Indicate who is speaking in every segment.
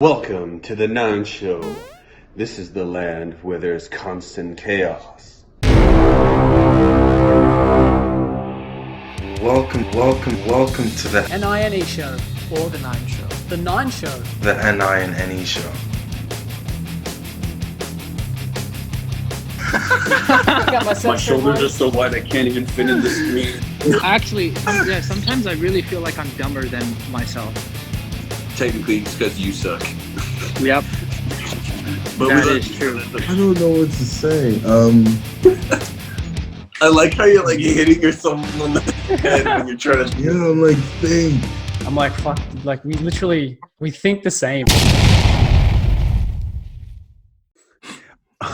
Speaker 1: Welcome to the NiNe Show. This is the land where there's constant chaos.
Speaker 2: Welcome to the
Speaker 3: NiNe Show or the NiNe Show. The NiNe Show.
Speaker 2: the NiNe show.
Speaker 3: Got myself
Speaker 4: My shoulders are so wide I can't even fit in the screen.
Speaker 5: Actually, sometimes I really feel like I'm dumber than myself.
Speaker 4: Technically, it's because you suck.
Speaker 5: Yep,
Speaker 4: But
Speaker 5: that
Speaker 4: we
Speaker 5: is true.
Speaker 6: I don't know what to say.
Speaker 4: I like how you're like hitting yourself on the head when you're trying to.
Speaker 6: Yeah, I'm like, think.
Speaker 3: I'm like, fuck, like we think the same.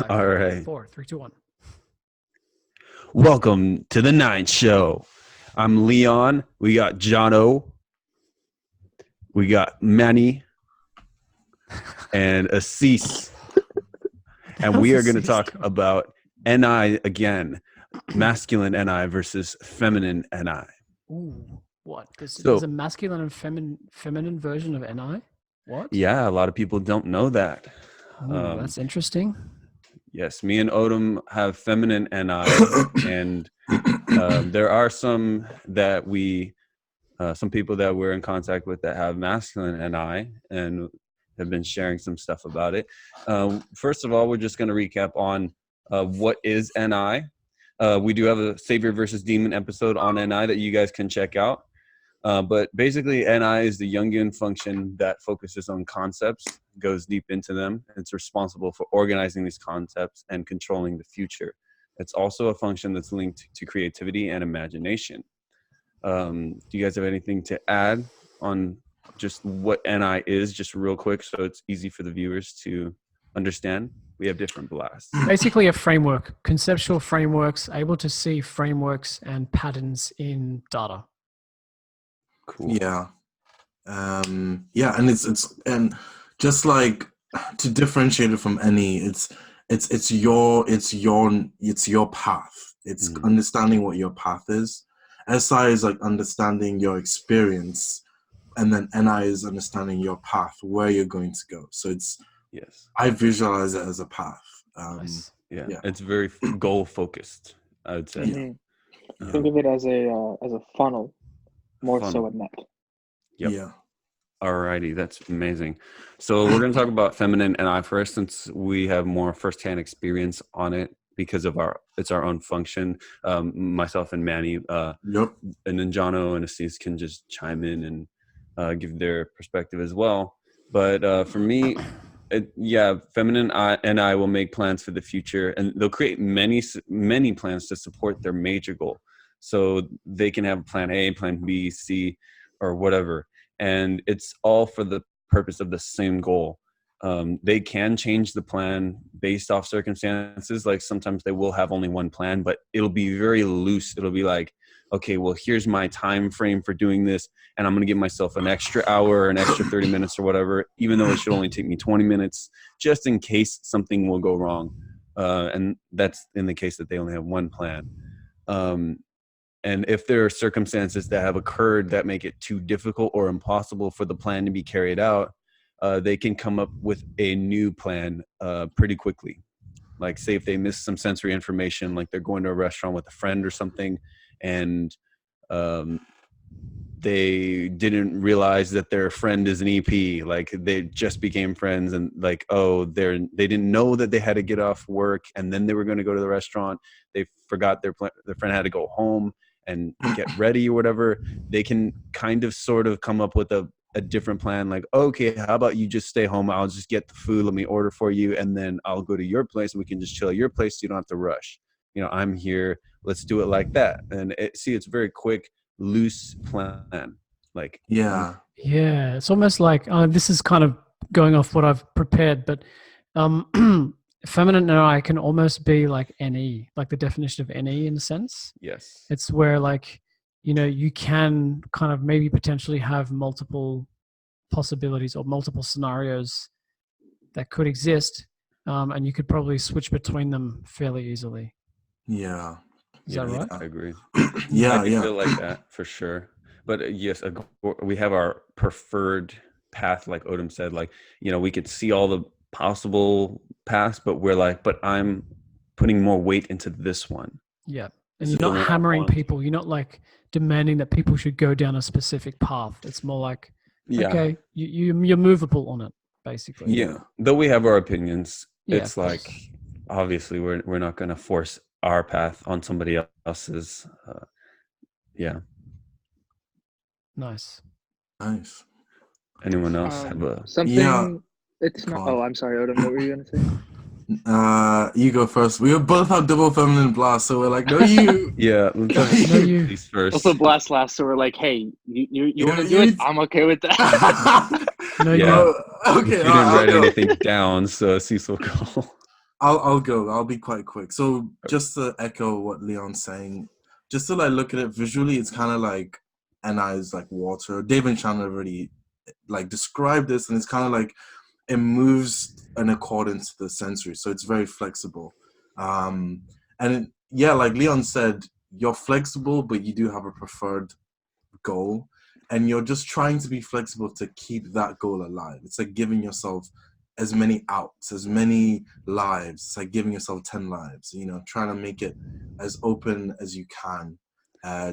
Speaker 1: All right.
Speaker 3: 4, 3, 2, 1.
Speaker 1: Welcome to the NiNe Show. I'm Leon. We got Jono. We got Manny. And Asees. And we are going to talk about NI again. Masculine NI versus feminine NI.
Speaker 3: Ooh, what? There's
Speaker 1: So-
Speaker 3: a masculine and feminine version of NI? What?
Speaker 1: Yeah, a lot of people don't know that.
Speaker 3: Ooh, that's interesting.
Speaker 1: Yes, me and Odom have feminine NI, and there are some people that we're in contact with that have masculine NI and have been sharing some stuff about it. First of all, we're just going to recap on what is NI. We do have a Savior versus Demon episode on NI that you guys can check out. But basically, NI is the Jungian function that focuses on concepts, goes deep into them. It's responsible for organizing these concepts and controlling the future. It's also a function that's linked to creativity and imagination. Do you guys have anything to add on just what NI is, just real quick, so it's easy for the viewers to understand? We have different blasts.
Speaker 3: Basically a framework, conceptual frameworks, able to see frameworks and patterns in data.
Speaker 1: Cool.
Speaker 6: Yeah. And it's and just like to differentiate it from any, it's your path. It's understanding what your path is. SI is like understanding your experience, and then NI is understanding your path, where you're going to go. So
Speaker 1: Yes.
Speaker 6: I visualize it as a path.
Speaker 3: Nice.
Speaker 1: Yeah.
Speaker 6: Yeah.
Speaker 1: It's very goal focused, I would say.
Speaker 6: Yeah.
Speaker 7: Think of it as a funnel, more so
Speaker 1: Funnel.
Speaker 7: at net.
Speaker 1: Yep.
Speaker 6: Yeah.
Speaker 1: Alrighty, that's amazing. So we're going to talk about feminine NI first, since we have more firsthand experience on it because of it's our own function. Myself and Manny,
Speaker 6: Yep.
Speaker 1: and then Jono and Asees can just chime in and give their perspective as well. But for me, feminine NI will make plans for the future, and they'll create many plans to support their major goal. So they can have plan A, plan B, C, or whatever. And it's all for the purpose of the same goal. They can change the plan based off circumstances. Like sometimes they will have only one plan, but it'll be very loose. It'll be like, okay, well, here's my time frame for doing this, and I'm going to give myself an extra hour or an extra 30 minutes or whatever, even though it should only take me 20 minutes, just in case something will go wrong. And that's in the case that they only have one plan. And if there are circumstances that have occurred that make it too difficult or impossible for the plan to be carried out, they can come up with a new plan pretty quickly. Like say if they miss some sensory information, like they're going to a restaurant with a friend or something, and they didn't realize that their friend is an EP, like they just became friends, and like, they didn't know that they had to get off work and then they were going to go to the restaurant. They forgot their friend had to go home and get ready or whatever. They can kind of sort of come up with a different plan, like, okay, how about you just stay home, I'll just get the food, let me order for you, and then I'll go to your place and we can just chill at your place so you don't have to rush. I'm here, let's do it like that. And it's a very quick, loose plan. Like,
Speaker 6: Yeah.
Speaker 3: Yeah, it's almost like this is kind of going off what I've prepared, but feminine NI can almost be like NE, like the definition of NE in a sense.
Speaker 1: yes.
Speaker 3: It's where like, you can kind of maybe potentially have multiple possibilities or multiple scenarios that could exist, and you could probably switch between them fairly easily.
Speaker 6: Yeah.
Speaker 3: Is that right?
Speaker 1: I agree.
Speaker 6: Yeah.
Speaker 1: I feel like that for sure. But yes, we have our preferred path, like Odom said, like, you know, we could see all the possible paths, but we're like, but I'm putting more weight into this one.
Speaker 3: Yeah.
Speaker 1: This
Speaker 3: And
Speaker 1: is
Speaker 3: you're
Speaker 1: the
Speaker 3: not
Speaker 1: one I
Speaker 3: hammering
Speaker 1: want.
Speaker 3: people. You're not like demanding that people should go down a specific path. It's more like,
Speaker 1: Yeah.
Speaker 3: okay, you're movable on it, basically.
Speaker 1: Yeah. Though we have our opinions,
Speaker 3: Yeah,
Speaker 1: it's
Speaker 3: of course.
Speaker 1: like, obviously we're not going to force our path on somebody else's. Yeah.
Speaker 3: Nice.
Speaker 6: Nice.
Speaker 1: Anyone else have a?
Speaker 5: Something.
Speaker 6: Yeah.
Speaker 5: It's
Speaker 6: Go
Speaker 5: not.
Speaker 6: on.
Speaker 5: Oh, I'm sorry, Odom. What were you gonna say?
Speaker 6: You go first. We both have double feminine blast, so we're like, no, you.
Speaker 1: Yeah.
Speaker 6: No,
Speaker 3: you.
Speaker 1: Ladies first.
Speaker 5: Also, blast last. So we're like, hey, you want to do
Speaker 6: you-
Speaker 5: it? I'm okay with that.
Speaker 3: No,
Speaker 1: Yeah.
Speaker 3: you.
Speaker 6: Okay.
Speaker 1: You didn't
Speaker 6: I'll
Speaker 1: write
Speaker 6: go.
Speaker 1: anything down, so Cecil go.
Speaker 6: I'll go. I'll be quite quick. So just to echo what Leon's saying, just to like look at it visually, it's kind of like NI is like water. Dave and Shannon already like described this, and it's kind of like it moves in accordance to the sensory, so it's very flexible. And like Leon said, you're flexible, but you do have a preferred goal, and you're just trying to be flexible to keep that goal alive. It's like giving yourself as many outs, as many lives. It's like giving yourself 10 lives, you know, trying to make it as open as you can,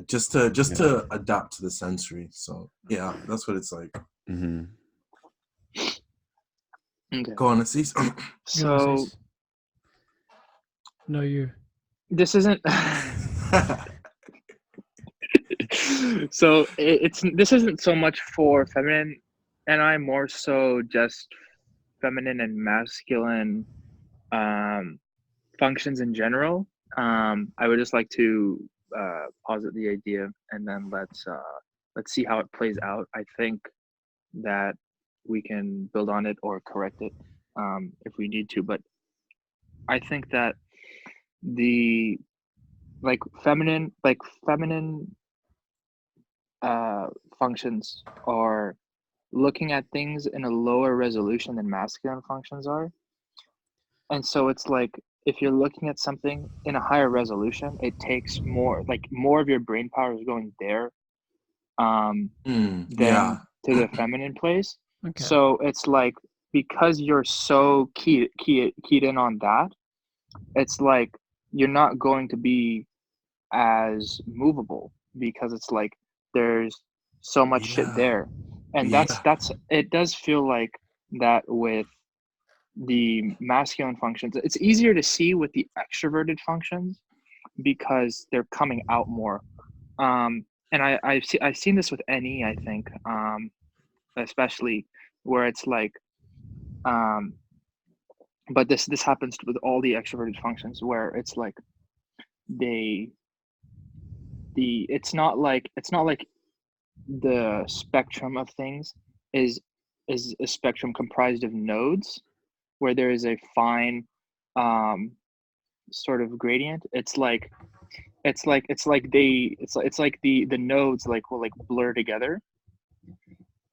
Speaker 6: just to adapt to the sensory. So yeah, that's what it's like.
Speaker 1: Mm-hmm.
Speaker 5: Okay.
Speaker 6: Go on, Asees.
Speaker 5: So
Speaker 3: No, you.
Speaker 5: this isn't. So this isn't so much for feminine, and I'm more so just feminine and masculine functions in general. I would just like to posit the idea, and then let's see how it plays out. I think that we can build on it or correct it if we need to, but I think that the feminine functions are looking at things in a lower resolution than masculine functions are. And so it's like if you're looking at something in a higher resolution, it takes more of your brain power is going there than to the feminine place.
Speaker 3: Okay.
Speaker 5: So it's like because you're so keyed in on that, it's like you're not going to be as movable because it's like there's so much shit there. And that's it does feel like that with the masculine functions. It's easier to see with the extroverted functions because they're coming out more. And I've seen this with NE, I think, especially where it's like but this happens with all the extroverted functions where it's like it's not like the spectrum of things is a spectrum comprised of nodes where there is a fine sort of gradient. It's like the nodes like will like blur together,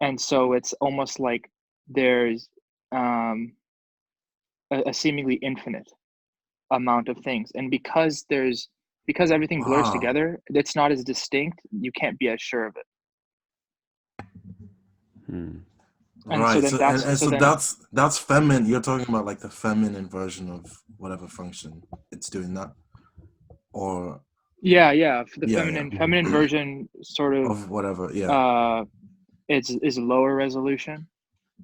Speaker 5: and so it's almost like there's a seemingly infinite amount of things, and because everything blurs together, it's not as distinct. You can't be as sure of it.
Speaker 6: And
Speaker 1: Right.
Speaker 6: So that's feminine. You're talking about like the feminine version of whatever function it's doing that, or
Speaker 5: for the feminine version sort
Speaker 6: of whatever.
Speaker 5: is lower resolution,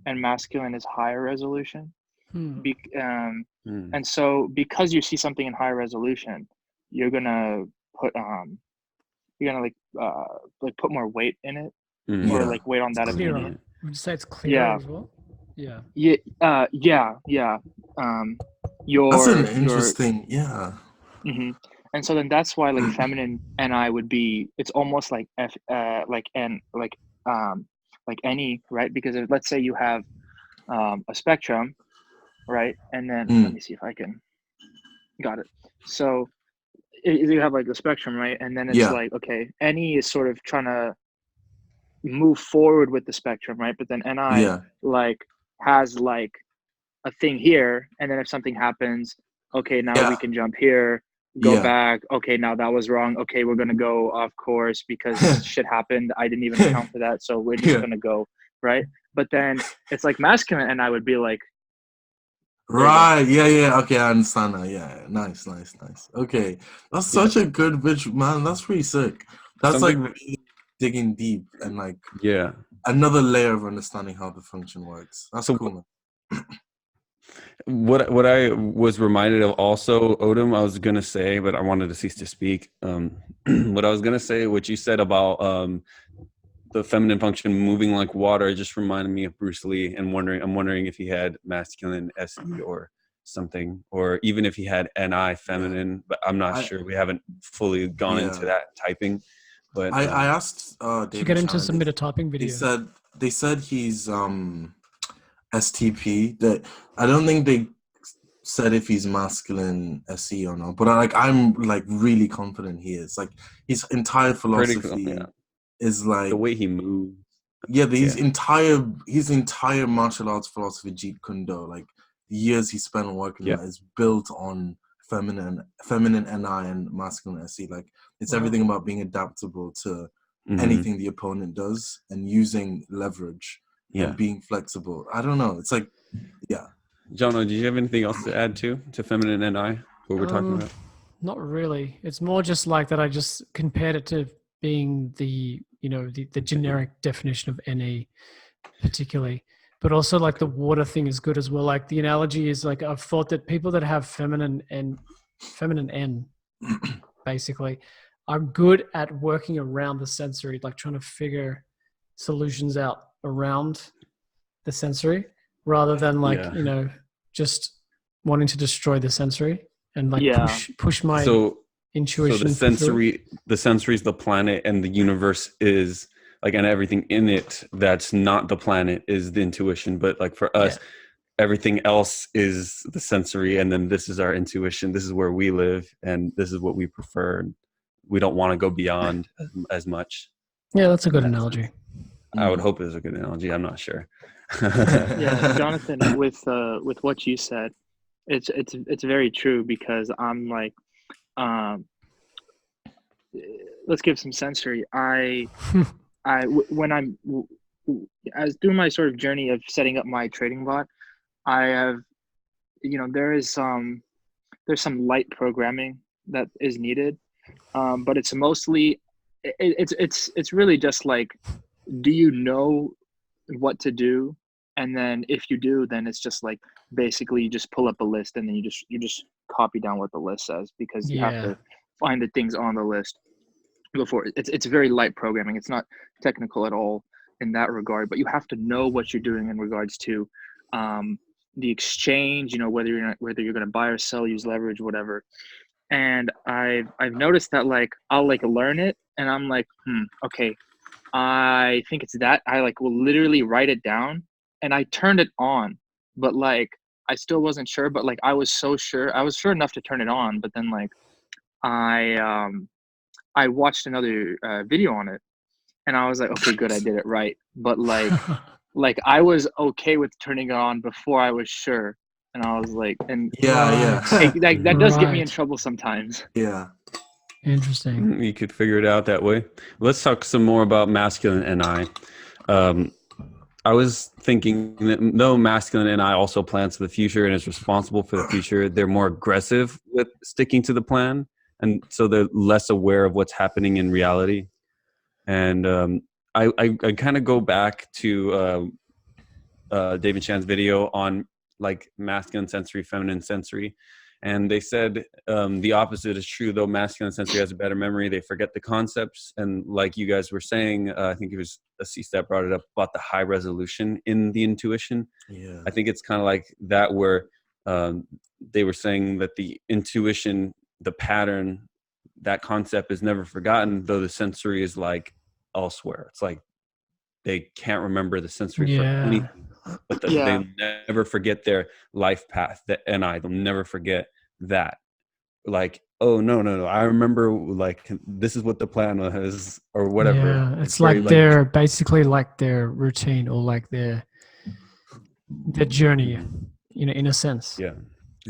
Speaker 5: and masculine is higher resolution. And so because you see something in higher resolution, you're gonna put put more weight in it, or like weight on that opinion.
Speaker 3: Would you say it's clearer as well? Yeah.
Speaker 6: That's an interesting.
Speaker 5: And so then that's why like feminine NI would be, it's almost like any, right? Because if, let's say you have a spectrum, right? And then let me see if I can got it. So you have like the spectrum, right? And then it's like, okay, NE is sort of trying to move forward with the spectrum, right? But then NI like has like a thing here, and then if something happens, okay, now we can jump here, go back, okay, now that was wrong, okay, we're gonna go off course because shit happened, I didn't even account for that, so we're just gonna go right? But then it's like masculine, and I would be like,
Speaker 6: Right. Yeah. Okay, I understand now. Yeah. Nice. Okay. That's such a good bitch, man. That's pretty sick. That's
Speaker 1: Something
Speaker 6: like really digging deep and like
Speaker 1: yeah.
Speaker 6: another layer of understanding how the function works. That's
Speaker 1: So
Speaker 6: cool, man.
Speaker 1: what I was reminded of also, Odom, I was gonna say, but I wanted to cease to speak. What I was gonna say, what you said about the feminine function moving like water, just reminded me of Bruce Lee, and I'm wondering if he had masculine SE or something, or even if he had NI feminine, but I'm not sure. We haven't fully gone into that typing. But
Speaker 6: I asked
Speaker 3: You
Speaker 6: David
Speaker 3: get him to
Speaker 6: Shannon,
Speaker 3: submit a typing video.
Speaker 6: they said he's STP. That I don't think they said if he's masculine SE or not, but I'm like really confident he is. Like his entire philosophy is like
Speaker 1: the way he moves.
Speaker 6: Yeah, his entire martial arts philosophy, Jeet Kune Do, like the years he spent working on that, is built on feminine NI and masculine SE. Like it's everything about being adaptable to anything the opponent does and using leverage and being flexible. I don't know. It's like,
Speaker 1: Jono, do you have anything else to add to feminine NI? What we're talking about?
Speaker 3: Not really. It's more just like that. I just compared it to being the generic definition of NE particularly, but also like the water thing is good as well. Like the analogy is like, I've thought that people that have feminine N basically are good at working around the sensory, like trying to figure solutions out around the sensory rather than like, just wanting to destroy the sensory and like push my intuition.
Speaker 1: So the sensory is the planet, and the universe is like, and everything in it that's not the planet is the intuition. But like for us, everything else is the sensory, and then this is our intuition. This is where we live, and this is what we prefer. We don't want to go beyond as much.
Speaker 3: Yeah, that's a good analogy.
Speaker 1: I would hope it's a good analogy. I'm not sure.
Speaker 5: Jonathan, with what you said, it's very true, because I'm like, let's give some sensory. When I'm as through my sort of journey of setting up my trading bot, I have, there's some light programming that is needed, but it's mostly it's really just like, do you know what to do? And then if you do, then it's just like, basically you just pull up a list, and then you just copy down what the list says, because you have to find the things on the list before. It's very light programming. It's not technical at all in that regard, but you have to know what you're doing in regards to the exchange, whether you're going to buy or sell, use leverage, whatever. And I've noticed that, like, I'll like learn it, and I'm like, okay, I think it's that. I like will literally write it down, and I turned it on, but like I still wasn't sure, but like I was sure enough to turn it on, but then like I watched another video on it, and I was like, okay, good, I did it right. But like like I was okay with turning it on before I was sure, and I was like, and that does get me in trouble sometimes.
Speaker 6: Yeah.
Speaker 3: Interesting.
Speaker 1: You could figure it out that way. Let's talk some more about masculine NI. I was thinking that though masculine NI also plans for the future and is responsible for the future, they're more aggressive with sticking to the plan, and so they're less aware of what's happening in reality. And I kind of go back to David Chan's video on like masculine sensory, feminine sensory. And they said the opposite is true, though masculine sensory has a better memory. They forget the concepts. And like you guys were saying, I think it was Asees that brought it up about the high resolution in the intuition. Yeah. I think it's kind of like that, where they were saying that the intuition, the pattern, that concept is never forgotten, though the sensory is like elsewhere. It's like they can't remember the sensory for anything. But they never forget their life path, the NI. They'll never forget that. Like, oh, no. I remember, like, this is what the plan was, or whatever.
Speaker 3: Yeah, it's like they're basically like their routine, or like their journey, in a sense.
Speaker 1: Yeah.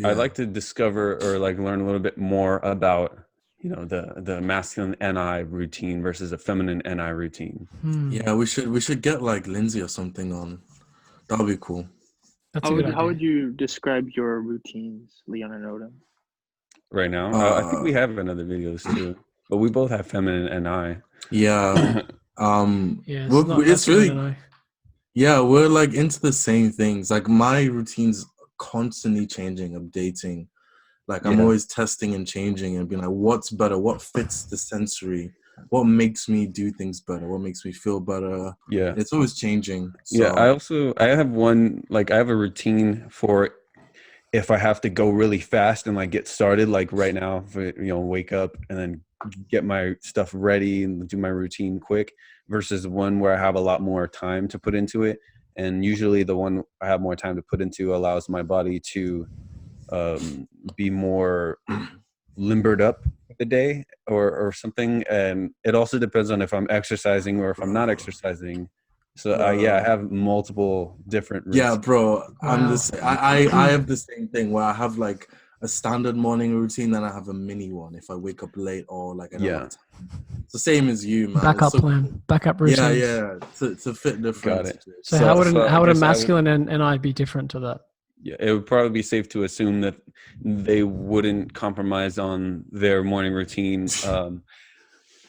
Speaker 1: I'd like to discover or like learn a little bit more about the masculine NI routine versus a feminine NI routine.
Speaker 6: Yeah, we should get like Lindsay or something on. That would be cool.
Speaker 3: That's a good idea.
Speaker 5: How would you describe your routines, Leon and Odin?
Speaker 1: Right now, I think we have another videos too, but we both have feminine NI.
Speaker 6: Yeah.
Speaker 3: Yeah,
Speaker 6: It's really, yeah, we're like into the same things. Like my routine's constantly changing, updating. Like I'm always testing and changing and being like, what's better? What fits the sensory? What makes me do things better? What makes me feel better?
Speaker 1: Yeah.
Speaker 6: It's always changing. So.
Speaker 1: Yeah, I have a routine for if I have to go really fast and like get started, like right now, wake up and then get my stuff ready and do my routine quick, versus one where I have a lot more time to put into it. And usually the one I have more time to put into allows my body to be more limbered up the day or something. And it also depends on if I'm exercising or if I'm not exercising. So I have multiple different routines.
Speaker 6: Yeah, bro, I'm the same. I have the same thing where I have like a standard morning routine, then I have a mini one if I wake up late or like I don't have time. It's the same as you, man.
Speaker 3: Backup plan, backup routines.
Speaker 6: Yeah, to fit different.
Speaker 1: Got it.
Speaker 3: So how would a masculine and I be different to that?
Speaker 1: Yeah, it would probably be safe to assume that they wouldn't compromise on their morning routine.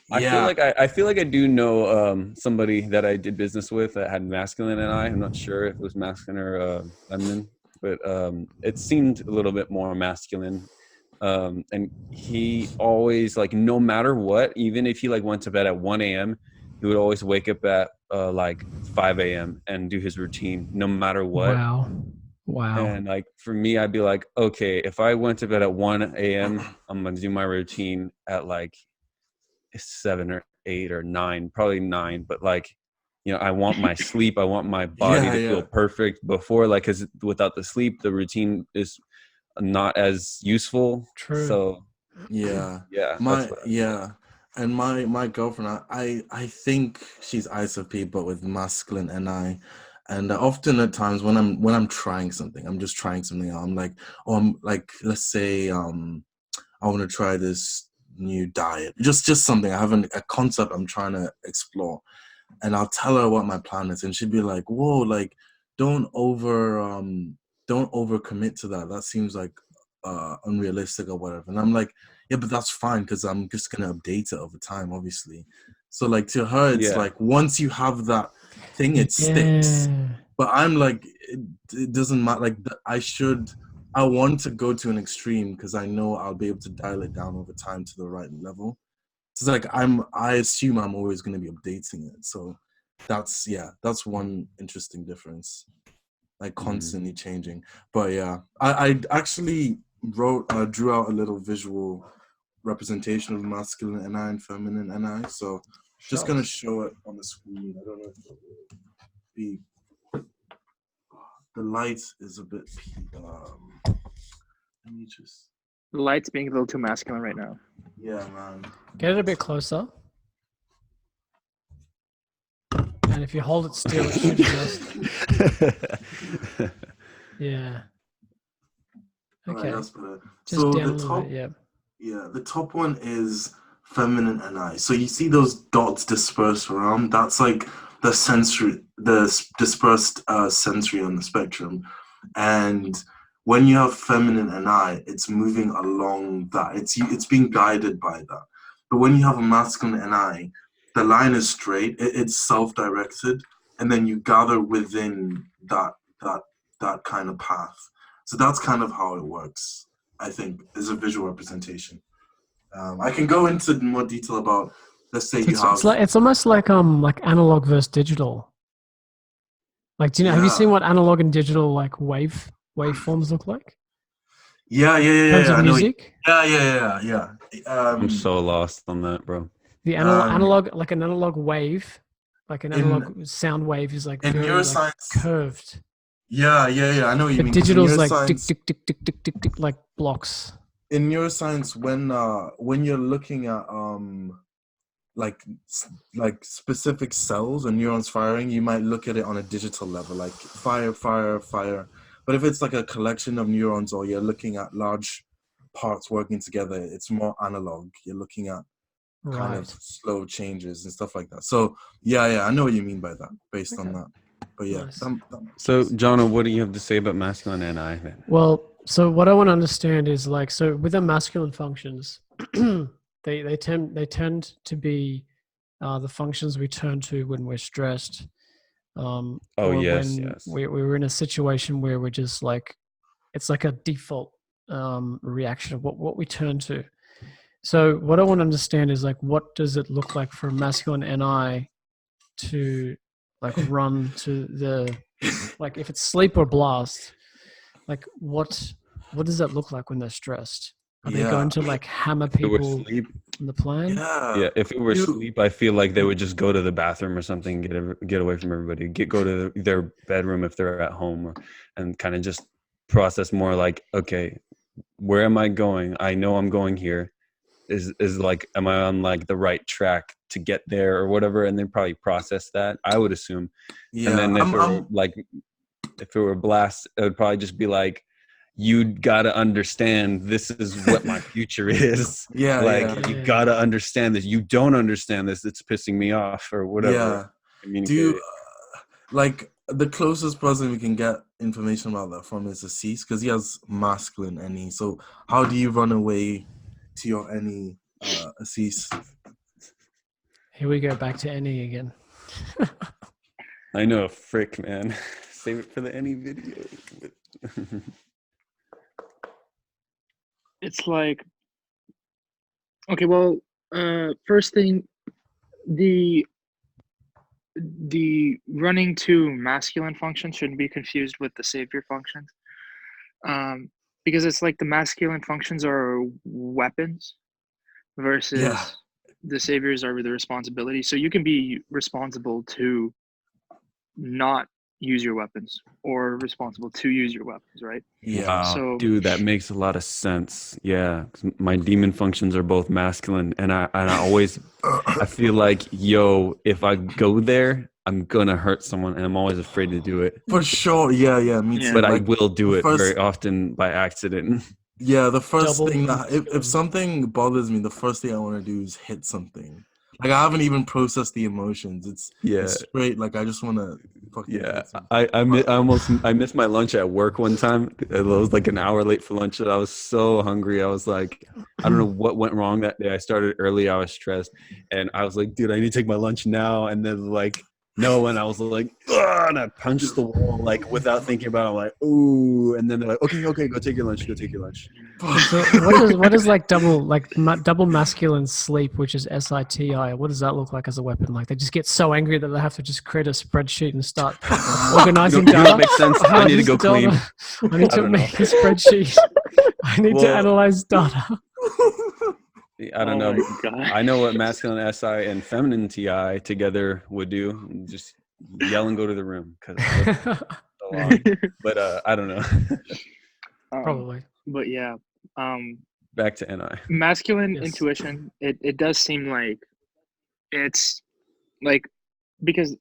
Speaker 1: I feel like I do know somebody that I did business with that had masculine NI. I'm not sure if it was masculine or feminine, but it seemed a little bit more masculine. And he always, like, no matter what, even if he like went to bed at 1 a.m., he would always wake up at like 5 a.m. and do his routine, no matter what.
Speaker 3: Wow.
Speaker 1: And like for me, I'd be like, okay, if I went to bed at 1 a.m., I'm gonna do my routine at like 7 or 8 or 9, probably 9. But like, I want my sleep. I want my body to feel perfect before, like, because without the sleep, the routine is not as useful.
Speaker 3: True.
Speaker 1: So
Speaker 6: and my girlfriend, I think she's ISFP but with masculine NI. And often at times when I'm trying something, I'm just trying something out. I'm like, let's say I want to try this new diet, just something. I have a concept I'm trying to explore, and I'll tell her what my plan is, and she'd be like, whoa, like don't overcommit to that. That seems like unrealistic or whatever. And I'm like, yeah, but that's fine because I'm just gonna update it over time, obviously. So like to her, it's like once you have that thing, it sticks. But I'm like, it doesn't matter. Like I want to go to an extreme because I know I'll be able to dial it down over time to the right level. So it's like I assume I'm always going to be updating it. So that's one interesting difference. Like constantly changing. But yeah, I actually drew out a little visual representation of masculine NI and feminine NI. So just going to show it on the screen. I don't know if it will be. The light is a bit. Let me just.
Speaker 5: The light's being a little too masculine right now.
Speaker 6: Yeah, man.
Speaker 3: Get it a bit closer. And if you hold it still, it should adjust. Yeah. Okay.
Speaker 6: That's better.
Speaker 3: Just
Speaker 6: so
Speaker 3: down
Speaker 6: the
Speaker 3: a little
Speaker 6: top,
Speaker 3: bit,
Speaker 6: yeah, the top one is feminine NI. So you see those dots dispersed around. That's like the dispersed sensory on the spectrum. And when you have feminine NI, it's moving along that. It's being guided by that. But when you have a masculine NI, the line is straight. It's self-directed, and then you gather within that kind of path. So that's kind of how it works, I think, is a visual representation. I can go into more detail about, let's say
Speaker 3: it's almost like analog versus digital. Like, do you know? Have you seen what analog and digital like waveforms look like?
Speaker 6: Yeah.
Speaker 3: In terms of music?
Speaker 6: Yeah.
Speaker 1: I'm so lost on that, bro.
Speaker 3: The analog, like an analog wave, like an analog sound wave, is like very like curved.
Speaker 6: Yeah. I know what you mean.
Speaker 3: Digital's like tick, tick, tick, tick, tick, tick, tick, like blocks.
Speaker 6: In neuroscience, when you're looking at like specific cells and neurons firing, you might look at it on a digital level, like fire. But if it's like a collection of neurons, or you're looking at large parts working together. It's more analog. You're looking at kind of
Speaker 3: Right.
Speaker 6: slow changes and stuff like that. So yeah, I know what you mean by that based on
Speaker 3: Okay.
Speaker 6: that. But yeah,
Speaker 3: Nice.
Speaker 6: that makes
Speaker 1: So,
Speaker 6: sense.
Speaker 1: Jono, what do you have to say about masculine NI then?
Speaker 3: Well, so what I want to understand is like, so with the masculine functions, they tend to be the functions we turn to when we're stressed,
Speaker 1: Oh,
Speaker 3: or
Speaker 1: yes,
Speaker 3: when
Speaker 1: yes.
Speaker 3: we're in a situation where we're just like, it's like a default reaction of what we turn to. So what I want to understand is like, what does it look like for a masculine NI to like run to the, like if it's sleep or blast, like what does that look like when they're stressed? Are they going to like hammer
Speaker 1: If it were
Speaker 3: people
Speaker 1: sleep,
Speaker 3: in the plan?
Speaker 1: yeah. If it were
Speaker 6: You-
Speaker 1: sleep, I feel like they would just go to the bathroom or something, get away from everybody, go to their bedroom if they're at home, and kind of just process more like, okay, where am I going? I know I'm going here. Is like, am I on like the right track to get there or whatever? And they probably process that, I would assume.
Speaker 6: yeah.
Speaker 1: And then if it were blast, it would probably just be like, you gotta understand this is what my future is.
Speaker 6: Yeah,
Speaker 1: Like,
Speaker 6: yeah.
Speaker 1: you
Speaker 3: Yeah.
Speaker 1: gotta understand this. You don't understand this, it's pissing me off or whatever.
Speaker 6: Yeah. Do you like the closest person we can get information about that from is Asees, because he has masculine NE. So how do you run away to your NE, Asees?
Speaker 3: Here we go back to NE again.
Speaker 1: I know, frick, man. Save it for the any video.
Speaker 5: It's like, okay, well, first thing, the running to masculine functions shouldn't be confused with the savior functions, because it's like the masculine functions are weapons versus the saviors are the responsibility. So you can be responsible to not use your weapons or responsible to use your weapons, right?
Speaker 6: Yeah.
Speaker 1: Wow,
Speaker 5: So-
Speaker 1: dude, that makes a lot of sense. Yeah, 'cause my demon functions are both masculine, and I always I feel like, yo, if I go there, I'm gonna hurt someone, and I'm always afraid to do it.
Speaker 6: For sure. Yeah, me
Speaker 5: Yeah.
Speaker 6: too.
Speaker 1: But I
Speaker 6: Like,
Speaker 1: will do
Speaker 6: the
Speaker 1: it
Speaker 6: first-
Speaker 1: very often by accident.
Speaker 6: Yeah, the first
Speaker 3: Double
Speaker 6: thing that if
Speaker 3: masculine.
Speaker 6: something bothers me, the first thing I want to do is hit something. Like, I haven't even processed the emotions. It's
Speaker 1: Yeah,
Speaker 6: straight. Like, I just want to fucking
Speaker 1: yeah.
Speaker 6: hit something.
Speaker 1: I missed my lunch at work one time. I was like an hour late for lunch, and I was so hungry. I was like, I don't know what went wrong that day. I started early. I was stressed, and I was like, dude, I need to take my lunch now. And then like, no, and I was like, ugh, and I punched the wall like without thinking about it. I'm like, ooh, and then they're like, okay, go take your lunch. Go take your lunch.
Speaker 3: So what is like double masculine sleep, which is SITI? What does that look like as a weapon? Like they just get so angry that they have to just create a spreadsheet and start organizing
Speaker 1: You know
Speaker 3: data.
Speaker 1: what makes sense? I need to go clean.
Speaker 3: I need to
Speaker 1: don't
Speaker 3: make
Speaker 1: know.
Speaker 3: a spreadsheet. I need to
Speaker 1: Well-
Speaker 3: analyze data.
Speaker 1: I don't
Speaker 5: Oh
Speaker 1: know.
Speaker 5: my God.
Speaker 1: I know what masculine SI and feminine TI together would do. Just yell and go to the room because so long. But I don't know.
Speaker 3: Probably.
Speaker 5: But yeah,
Speaker 1: Back to NI.
Speaker 5: masculine
Speaker 3: Yes.
Speaker 5: intuition, it does seem like it's like, because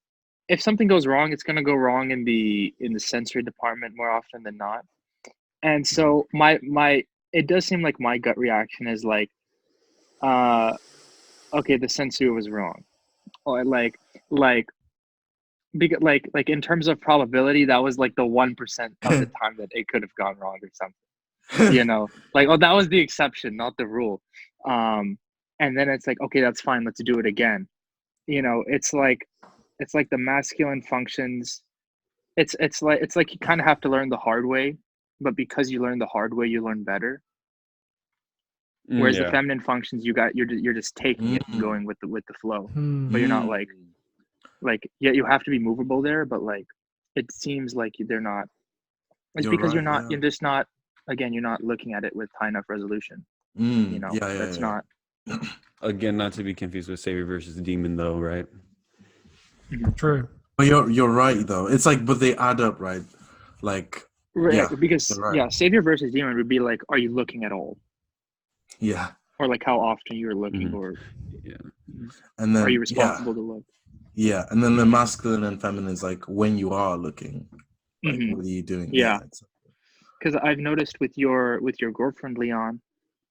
Speaker 5: if something goes wrong, it's going to go wrong in the sensory department more often than not. And so my it does seem like my gut reaction is like, okay, the sensory was wrong, or because like in terms of probability, that was like the 1% of the time that it could have gone wrong or something. You know, like, oh, that was the exception, not the rule. And then it's like, okay, that's fine, let's do it again. You know, it's like the masculine functions, it's like you kind of have to learn the hard way, but because you learn the hard way, you learn better. Whereas the
Speaker 1: Yeah.
Speaker 5: feminine functions, you're just taking it and going with the flow, but you're not like yeah, you have to be movable there, but like it seems like they're not. It's
Speaker 6: You're
Speaker 5: because
Speaker 6: right,
Speaker 5: you're
Speaker 6: yeah.
Speaker 5: just not, again, you're not looking at it with high enough resolution. You know, that's not.
Speaker 1: Again, not to be confused with savior versus demon, though, right?
Speaker 3: True.
Speaker 6: But you're right though. It's like, but they add up, right? Like,
Speaker 5: Right,
Speaker 6: yeah,
Speaker 5: because
Speaker 6: you're right.
Speaker 5: yeah, savior versus demon would be like, are you looking at all,
Speaker 6: yeah,
Speaker 5: or like how often you're looking,
Speaker 1: Mhm.
Speaker 5: or
Speaker 1: Yeah.
Speaker 6: and then
Speaker 5: are you responsible to look?
Speaker 6: Yeah, and then the masculine and feminine is like when you are looking, like
Speaker 5: Mhm.
Speaker 6: what are you doing?
Speaker 5: Yeah.
Speaker 6: It's-
Speaker 5: Because I've noticed with your girlfriend Leon,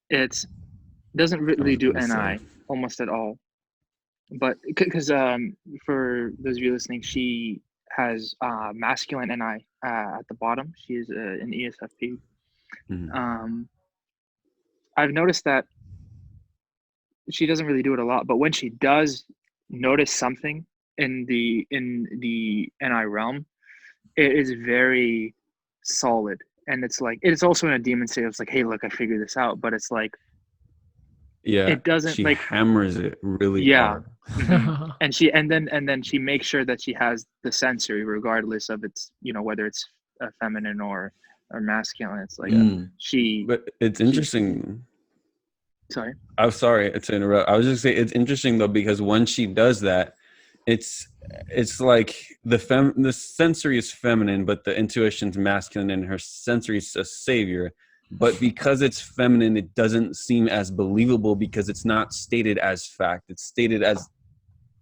Speaker 5: It's doesn't
Speaker 1: I
Speaker 5: really
Speaker 1: was
Speaker 5: do
Speaker 1: gonna say.
Speaker 5: NI almost at all. But because for those of you listening, she has masculine NI at the bottom. She is an ESFP.
Speaker 1: Mhm.
Speaker 5: I've noticed that she doesn't really do it a lot, but when she does notice something in the NI realm, it is very solid. And it's like it's also in a demon state. It's like, hey, look, I figured this out. But it's like
Speaker 1: Yeah,
Speaker 5: it doesn't
Speaker 1: she
Speaker 5: like
Speaker 1: hammers it really
Speaker 5: yeah.
Speaker 1: hard.
Speaker 5: Mhm. And then she makes sure that she has the sensory, regardless of its whether it's feminine or masculine. It's like
Speaker 1: Yeah,
Speaker 5: she
Speaker 1: but it's
Speaker 5: she's
Speaker 1: interesting.
Speaker 5: sorry.
Speaker 1: I'm sorry to interrupt. I was just saying it's interesting though because when she does that, it's like the sensory is feminine, but the intuition's masculine, and her sensory is a savior. But because it's feminine, it doesn't seem as believable because it's not stated as fact. It's stated as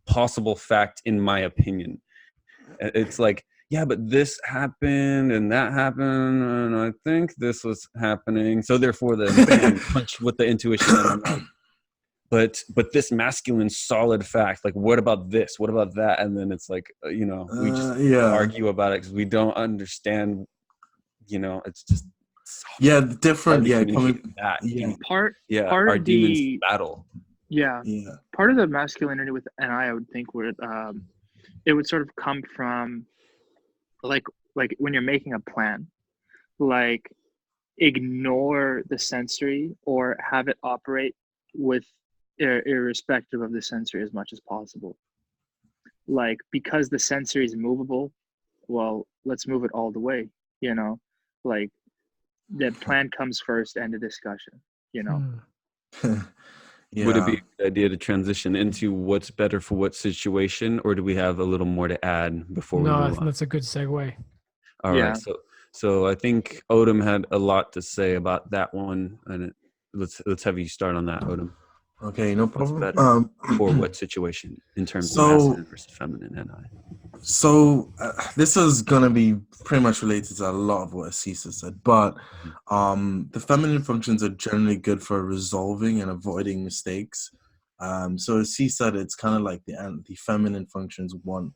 Speaker 1: possible fact, in my opinion. It's like, yeah, but this happened and that happened, and I think this was happening. So therefore, the bam, punch with the intuition, and I'm like, but this masculine solid fact, like what about this, what about that, and then it's like we just
Speaker 6: Yeah.
Speaker 1: argue about it because we don't understand, it's just
Speaker 6: Yeah, different.
Speaker 1: hardly
Speaker 6: Yeah,
Speaker 1: communicate
Speaker 6: coming.
Speaker 1: that.
Speaker 6: Yeah,
Speaker 5: Part
Speaker 1: Our
Speaker 5: of
Speaker 1: demons
Speaker 5: the
Speaker 1: battle.
Speaker 5: yeah
Speaker 6: yeah,
Speaker 5: part of the masculinity with NI, I would think would it would sort of come from like when you're making a plan, like ignore the sensory or have it operate with irrespective of the sensory as much as possible. Like because the sensory is movable, well, let's move it all the way. Like the plan comes first and the discussion.
Speaker 1: Would it be
Speaker 6: yeah.
Speaker 1: a good idea to transition into what's better for what situation, or do we have a little more to add before we
Speaker 3: No, I
Speaker 1: move
Speaker 3: think
Speaker 1: on?
Speaker 3: that's a good segue.
Speaker 1: All right,
Speaker 5: Yeah.
Speaker 1: so I think Odom had a lot to say about that one, and let's have you start on that, Odom.
Speaker 6: Okay, no
Speaker 1: What's
Speaker 6: problem.
Speaker 1: better for what situation in terms of
Speaker 6: So
Speaker 1: masculine versus feminine NI?
Speaker 6: this is gonna be pretty much related to a lot of what Asisa said, but the feminine functions are generally good for resolving and avoiding mistakes. So as he said, it's kind of like the feminine functions want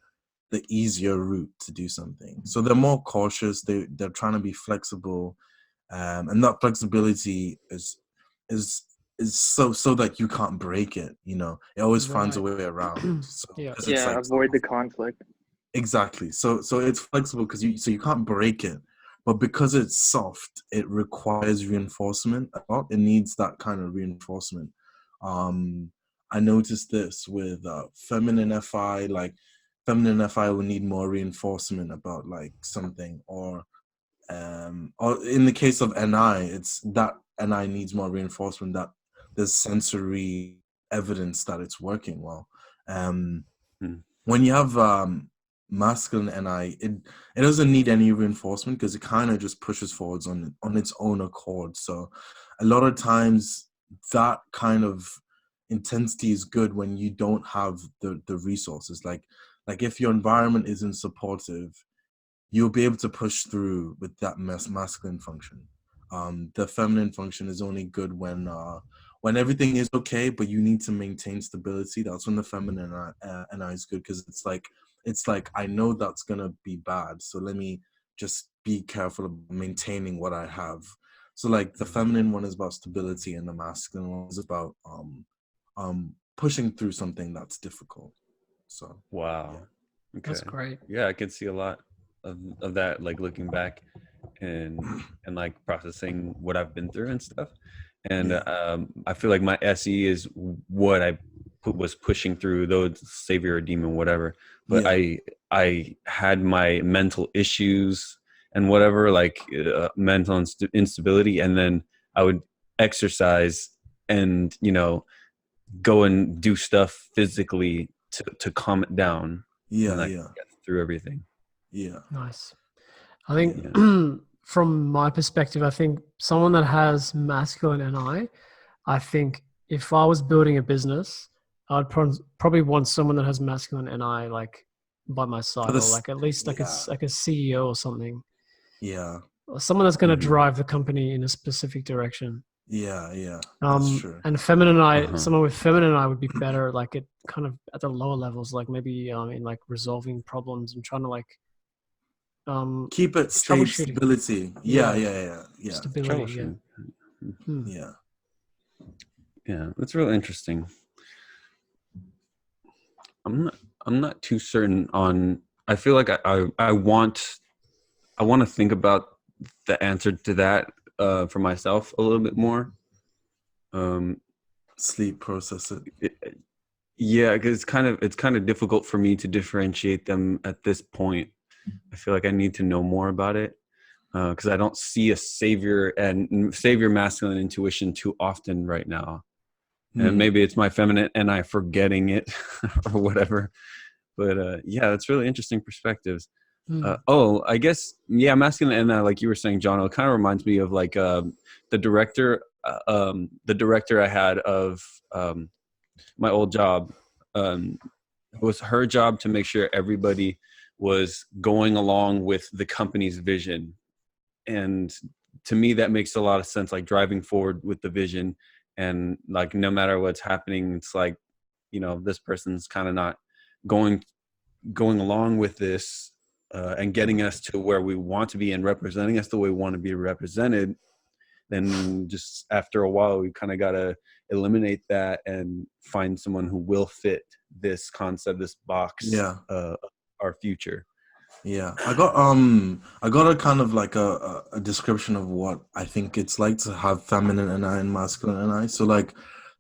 Speaker 6: the easier route to do something. So they're more cautious. They're trying to be flexible, and that flexibility is so that you can't break it. It always finds a
Speaker 3: Right.
Speaker 6: way around. So
Speaker 3: Yeah.
Speaker 6: because it's like
Speaker 5: Avoid the conflict.
Speaker 6: exactly. So it's flexible because you can't break it, but because it's soft, it requires reinforcement a lot. It needs that kind of reinforcement. I noticed this with feminine FI. Like feminine FI will need more reinforcement about like something, or in the case of NI, it's that NI needs more reinforcement. That there's sensory evidence that it's working well.
Speaker 1: Hmm.
Speaker 6: When you have masculine NI, it doesn't need any reinforcement because it kind of just pushes forwards on its own accord. So a lot of times that kind of intensity is good when you don't have the resources. Like if your environment isn't supportive, you'll be able to push through with that masculine function. The feminine function is only good when everything is okay, but you need to maintain stability. That's when the feminine NI is good, because it's like I know that's gonna be bad, so let me just be careful of maintaining what I have. So like the feminine one is about stability, and the masculine one is about pushing through something that's difficult. So
Speaker 1: Wow. Okay.
Speaker 3: That's great.
Speaker 1: Yeah, I can see a lot of that, like looking back and like processing what I've been through and stuff. And
Speaker 6: yeah.
Speaker 1: I feel like my SE is what I was pushing through, though it's savior or demon, whatever. But
Speaker 6: Yeah.
Speaker 1: I had my mental issues and whatever, like mental instability, and then I would exercise and go and do stuff physically to calm it down, and
Speaker 6: Yeah,
Speaker 1: like
Speaker 6: yeah,
Speaker 1: get through everything.
Speaker 6: yeah,
Speaker 3: Nice. I think
Speaker 6: yeah.
Speaker 3: from my perspective, I think someone that has masculine I think if I was building a business, I'd probably want someone that has masculine NI like by my
Speaker 6: For
Speaker 3: side, or
Speaker 6: this,
Speaker 3: like at least like
Speaker 6: yeah,
Speaker 3: it's like a CEO or something,
Speaker 6: yeah,
Speaker 3: or someone that's going to
Speaker 1: Mhm.
Speaker 3: drive the company in a specific direction.
Speaker 6: Yeah, that's true.
Speaker 3: And feminine I,
Speaker 1: Uh-huh.
Speaker 3: someone with feminine I would be better, like it kind of at the lower levels, like maybe in like resolving problems and trying to like
Speaker 6: Keep it
Speaker 3: troubleshooting.
Speaker 6: stability. Yeah.
Speaker 3: Stability. Yeah.
Speaker 1: Troubleshooting.
Speaker 3: Hmm.
Speaker 1: Yeah, that's real interesting. I'm not too certain on. I feel like I want to think about the answer to that for myself a little bit more.
Speaker 6: Sleep, process it.
Speaker 1: Yeah, because it's kind of difficult for me to differentiate them at this point. I feel like I need to know more about it because I don't see a savior masculine intuition too often right now. And maybe it's my feminine and I forgetting it or whatever. But yeah, that's really interesting perspectives. I guess masculine and like you were saying, John, it kind of reminds me of like the director I had of my old job. It was her job to make sure everybody was going along with the company's vision, and to me that makes a lot of sense, like driving forward with the vision, and like no matter what's happening, it's like, this person's kind of not going along with this and getting us to where we want to be and representing us the way we want to be represented. Then just after a while we kind of got to eliminate that and find someone who will fit this concept, this box, our future.
Speaker 6: Yeah, I got a kind of like a description of what I think it's like to have feminine NI and masculine NI. So like,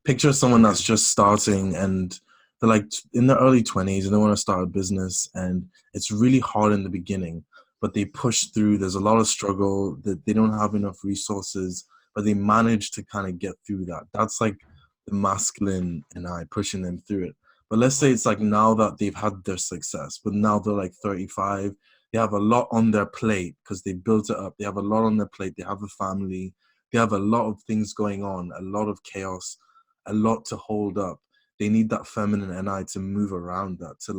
Speaker 6: picture someone that's just starting and they're like in their early 20s and they want to start a business, and it's really hard in the beginning, but they push through. There's a lot of struggle, that they don't have enough resources, but they manage to kind of get through that. That's like the masculine NI pushing them through it. But let's say it's like now that they've had their success, but now they're like 35, they have a lot on their plate because they built it up. They have a lot on their plate. They have a family. They have a lot of things going on, a lot of chaos, a lot to hold up. They need that feminine NI to move around that, to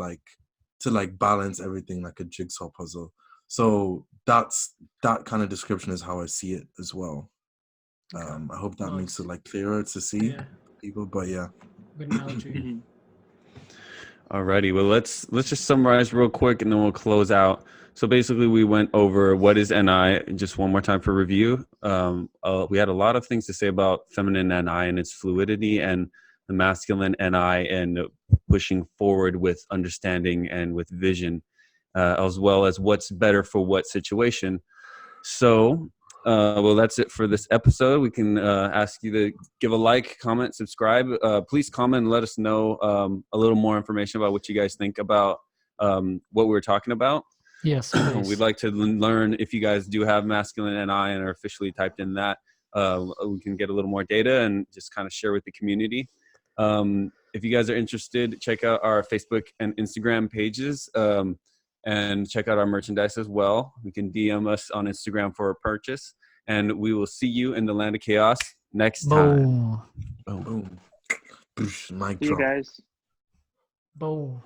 Speaker 6: like balance everything like a jigsaw puzzle. So that kind of description is how I see it as well. I hope that makes it like clearer to see people, but yeah.
Speaker 3: Good analogy.
Speaker 1: Alrighty, well let's just summarize real quick and then we'll close out. So basically we went over what is NI just one more time for review. We had a lot of things to say about feminine NI and its fluidity, and the masculine NI and pushing forward with understanding and with vision, as well as what's better for what situation. So well, that's it for this episode. We can ask you to give a like, comment, subscribe. Please comment and let us know a little more information about what you guys think about what we were talking about.
Speaker 3: Yes, please.
Speaker 1: We'd like to learn if you guys do have masculine NI and are officially typed in that. We can get a little more data and just kind of share with the community. If you guys are interested, check out our Facebook and Instagram pages. And check out our merchandise as well. You can DM us on Instagram for a purchase. And we will see you in the land of chaos next time.
Speaker 3: Boom.
Speaker 6: Boom. Mic
Speaker 5: See you
Speaker 6: drop.
Speaker 5: guys.
Speaker 3: Boom.